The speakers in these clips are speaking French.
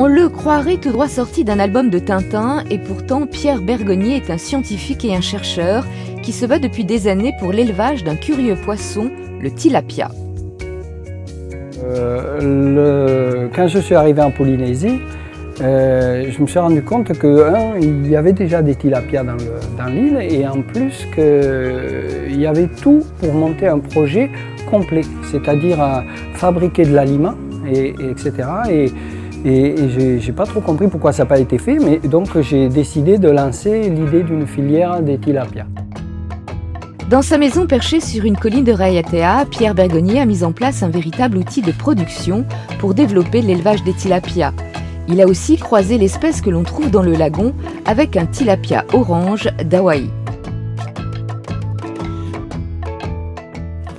On le croirait tout droit sorti d'un album de Tintin, et pourtant Pierre Bergonnier est un scientifique et un chercheur qui se bat depuis des années pour l'élevage d'un curieux poisson, le tilapia. Quand je suis arrivé en Polynésie, je me suis rendu compte il y avait déjà des tilapias dans l'île, et en plus qu'il y avait tout pour monter un projet complet, c'est-à-dire fabriquer de l'aliment, etc. Et j'ai pas trop compris pourquoi ça n'a pas été fait, mais donc j'ai décidé de lancer l'idée d'une filière des tilapias. Dans sa maison perchée sur une colline de Raiatea, Pierre Bergonnier a mis en place un véritable outil de production pour développer l'élevage des tilapias. Il a aussi croisé l'espèce que l'on trouve dans le lagon avec un tilapia orange d'Hawaï.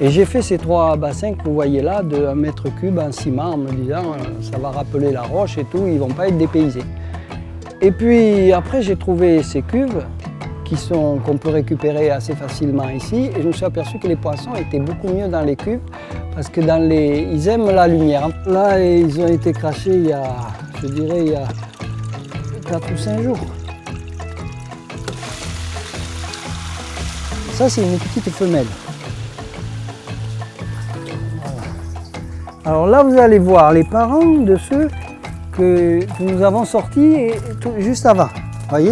Et j'ai fait ces 3 bassins que vous voyez là de 1 mètre cube en ciment en me disant ça va rappeler la roche et tout, ils ne vont pas être dépaysés. Et puis après j'ai trouvé ces cuves qu'on peut récupérer assez facilement ici, et je me suis aperçu que les poissons étaient beaucoup mieux dans les cuves parce que ils aiment la lumière. Là ils ont été crachés il y a 4 ou 5 jours. Ça c'est une petite femelle. Alors là, vous allez voir les parents de ceux que nous avons sortis juste avant, voyez.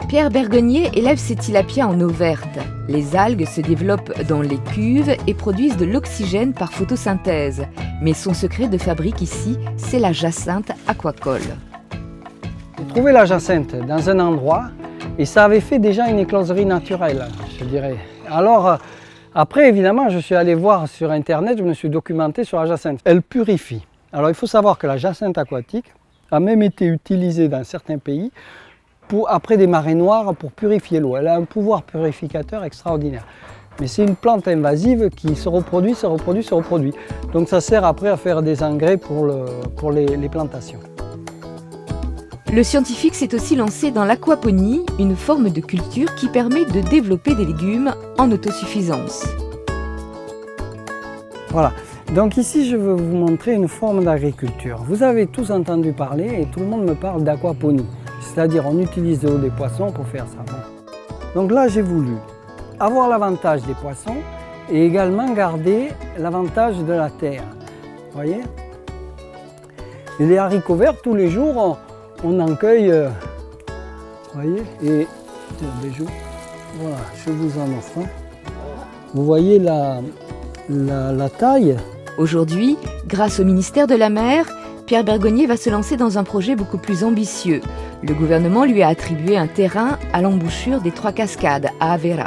Pierre Bergonnier élève ses tilapias en eau verte. Les algues se développent dans les cuves et produisent de l'oxygène par photosynthèse. Mais son secret de fabrique ici, c'est la jacinthe aquacole. J'ai trouvé la jacinthe dans un endroit et ça avait fait déjà une écloserie naturelle, je dirais. Alors, après, évidemment, je suis allé voir sur Internet, je me suis documenté sur la jacinthe. Elle purifie. Alors, il faut savoir que la jacinthe aquatique a même été utilisée dans certains pays après des marées noires pour purifier l'eau. Elle a un pouvoir purificateur extraordinaire. Mais c'est une plante invasive qui se reproduit. Donc, ça sert après à faire des engrais pour les plantations. Le scientifique s'est aussi lancé dans l'aquaponie, une forme de culture qui permet de développer des légumes en autosuffisance. Voilà, donc ici je veux vous montrer une forme d'agriculture. Vous avez tous entendu parler et tout le monde me parle d'aquaponie, c'est-à-dire on utilise de l'eau des poissons pour faire ça. Donc là j'ai voulu avoir l'avantage des poissons et également garder l'avantage de la terre. Vous voyez? Et les haricots verts, tous les jours, on en cueille, vous voyez, et voilà, je vous en offre. Vous voyez la taille. Aujourd'hui, grâce au ministère de la Mer, Pierre Bergonnier va se lancer dans un projet beaucoup plus ambitieux. Le gouvernement lui a attribué un terrain à l'embouchure des 3 cascades à Avera,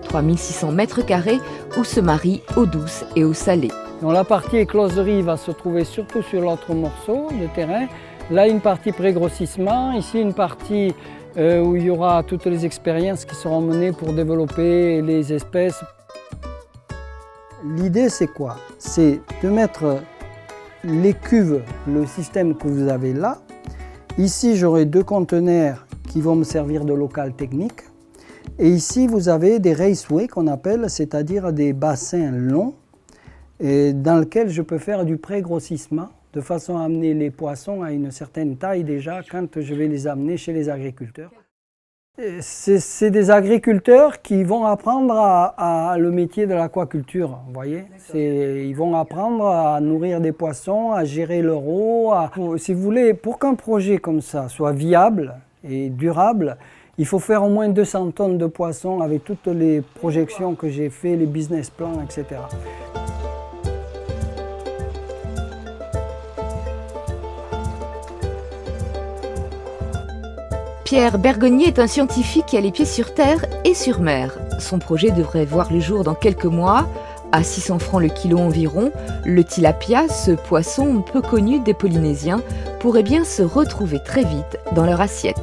3600 mètres carrés où se marient eau douce et eau salée. Donc la partie écloserie va se trouver surtout sur l'autre morceau de terrain. Là, une partie pré-grossissement, ici une partie où il y aura toutes les expériences qui seront menées pour développer les espèces. L'idée, c'est quoi? C'est de mettre les cuves, le système que vous avez là. Ici, j'aurai 2 conteneurs qui vont me servir de local technique. Et ici, vous avez des raceways qu'on appelle, c'est-à-dire des bassins longs dans lesquels je peux faire du pré-grossissement, de façon à amener les poissons à une certaine taille déjà quand je vais les amener chez les agriculteurs. C'est des agriculteurs qui vont apprendre à le métier de l'aquaculture, vous voyez. Ils vont apprendre à nourrir des poissons, à gérer leur eau. Si vous voulez, pour qu'un projet comme ça soit viable et durable, il faut faire au moins 200 tonnes de poissons avec toutes les projections que j'ai faites, les business plans, etc. Pierre Bergonnier est un scientifique qui a les pieds sur terre et sur mer. Son projet devrait voir le jour dans quelques mois. À 600 francs le kilo environ, le tilapia, ce poisson peu connu des Polynésiens, pourrait bien se retrouver très vite dans leur assiette.